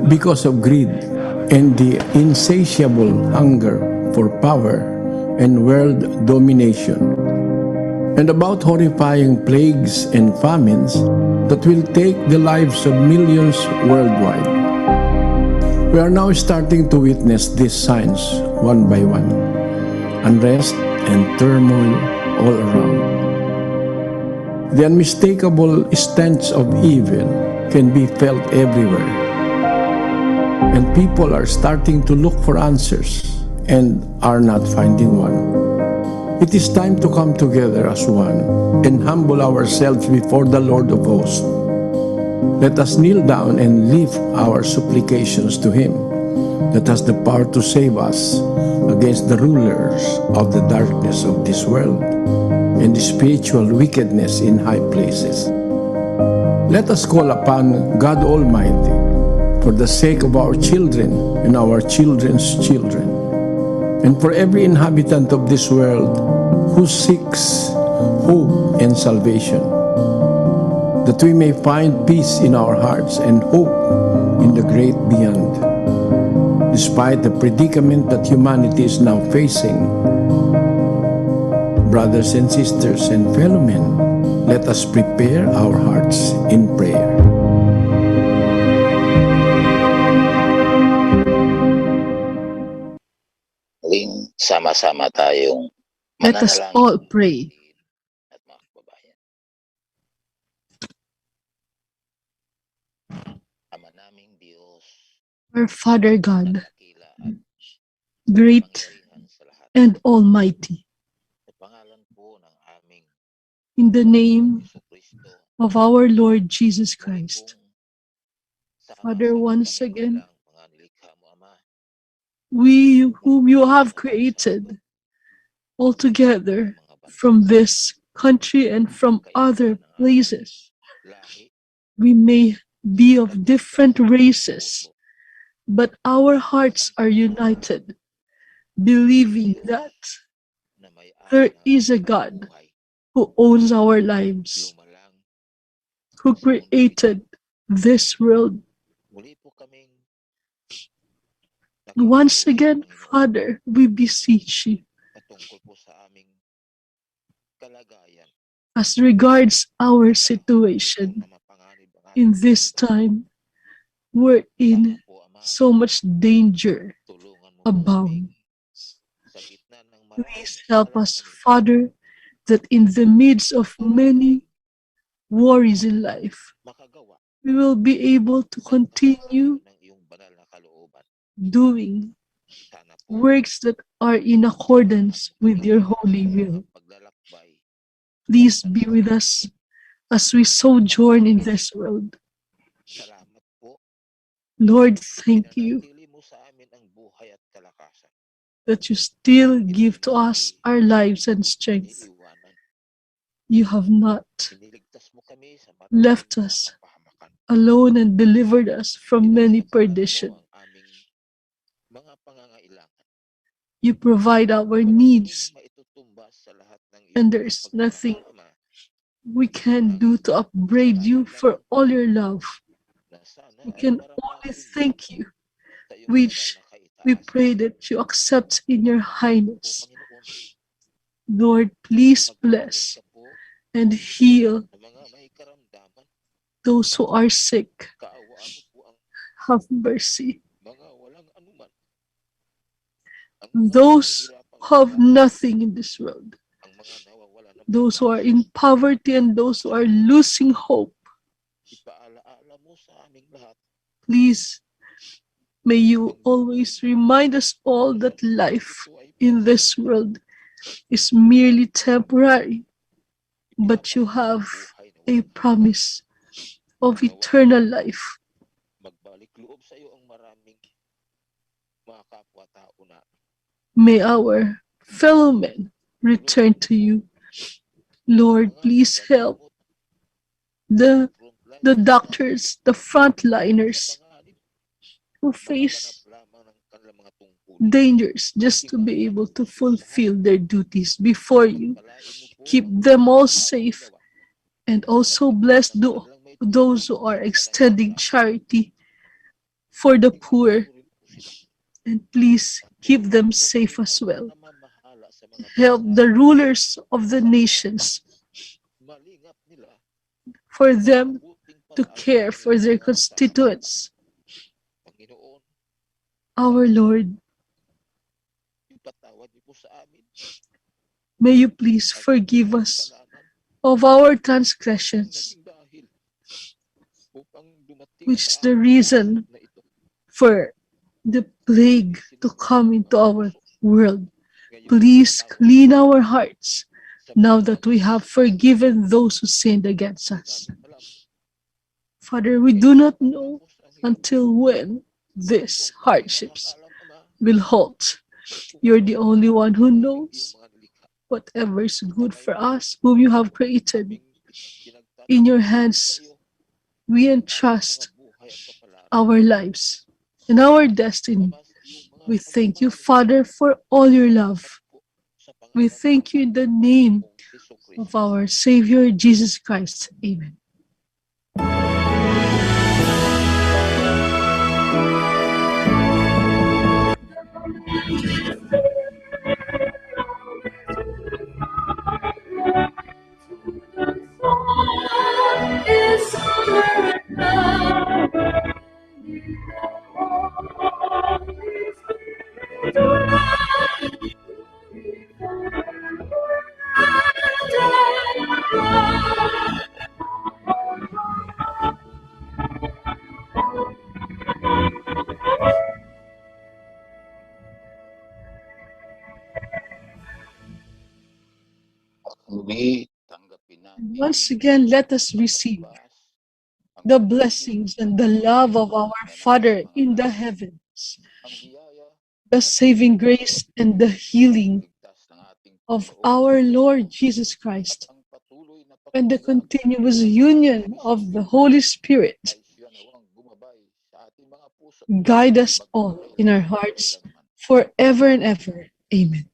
because of greed and the insatiable hunger for power and world domination, and about horrifying plagues and famines that will take the lives of millions worldwide. We are now starting to witness these signs one by one. Unrest and turmoil all around. The unmistakable stench of evil can be felt everywhere. And people are starting to look for answers and are not finding one. It is time to come together as one and humble ourselves before the Lord of hosts. Let us kneel down and lift our supplications to Him that has the power to save us against the rulers of the darkness of this world and the spiritual wickedness in high places. Let us call upon God Almighty for the sake of our children and our children's children, and for every inhabitant of this world who seeks hope and salvation, that we may find peace in our hearts and hope in the great beyond. Despite the predicament that humanity is now facing, brothers and sisters and fellow men, let us prepare our hearts in prayer. Sama-sama tayong Let us all pray. at mga kababayan. Ama naming Diyos, Our Father God, dakila at great makapangyarihan sa lahat. and almighty, Sa pangalan po ng aming in the name Jesucristo, of our Lord Jesus Christ, sama-sama Father, once kami again, bilang mga nilikha mo, Ama, we whom you have created all together from this country and from other places, lahi, we may be of different races, but our hearts are united, believing that na may there ari ng is a aming God buhay. who owns our lives, Lumalang, who created this world. muli po kaming Once nakikipag-usap, again, Panginoon, Father, we beseech you, patungkol po sa aming kalagayan. as regards our Na situation mapanganib ang in ating this buhay. time, we're in Sana po, Ama, so much danger tulungan mo po abound. kami sa gitna ng maraming Please help us, alalahanin. Father, that in the midst of many worries in life, Makagawa we will be able to continue ng iyong banal na kalooban. doing Sana po works that are in accordance with your holy will. paglalakbay. Please be with us as we sojourn in this world. Salamat po. Lord, thank you Pinanatili mo sa amin ang buhay at kalakasan. that you still give to us our lives and strength. Iniiwanan. You have not Iniligtas mo kami sa left maraming us kapahamakan. alone and delivered us from many perdition. Mo ang aming mga pangangailangan. You provide our Wala needs, kaming maitutumbas sa lahat ng iyong and there is pagmamahal, nothing Ama, we can do to upbraid you for all your love. na sana We ay can only maranasan thank you, sa iyong which banal na we kaitaasan. pray that you accept in your Po, highness. Panginoon, Lord, please magpagaling bless ka po and heal sa mga may karamdaman. those who are sick. Kaawaan mo po ang Have mercy. mga walang anuman. Ang mga Those nahihirapang who have buhayin, nothing in this world. ang mga nawawalan ng Those who are pag-asa. in poverty and those who are losing hope. Ipaalaala mo sa aming lahat. Please, may you always remind us all that life in this world is merely temporary, but you have a promise of eternal life. Magbalik loob sa iyo ang maraming mga kapwa-tao na May our fellow men return to you. Lord, please help the doctors, the frontliners who face dangers just to be able to fulfill their duties before you. Keep them all safe and also bless those who are extending charity for the poor, and please keep them safe as well. Help the rulers of the nations for them to care for their constituents. Our Lord, may you please forgive us of our transgressions, which is the reason for the plague to come into our world. Please clean our hearts now that we have forgiven those who sinned against us. Father, we do not know until when these hardships will halt. You're the only one who knows whatever is good for us, whom you have created. In your hands, we entrust our lives and our destiny. We thank you, Father, for all your love. We thank you in the name of our Savior, Jesus Christ. Amen. Once again, let us receive the blessings and the love of our Father in the heavens, the saving grace and the healing of our Lord Jesus Christ, and the continuous union of the Holy Spirit guide us all in our hearts forever and ever. Amen.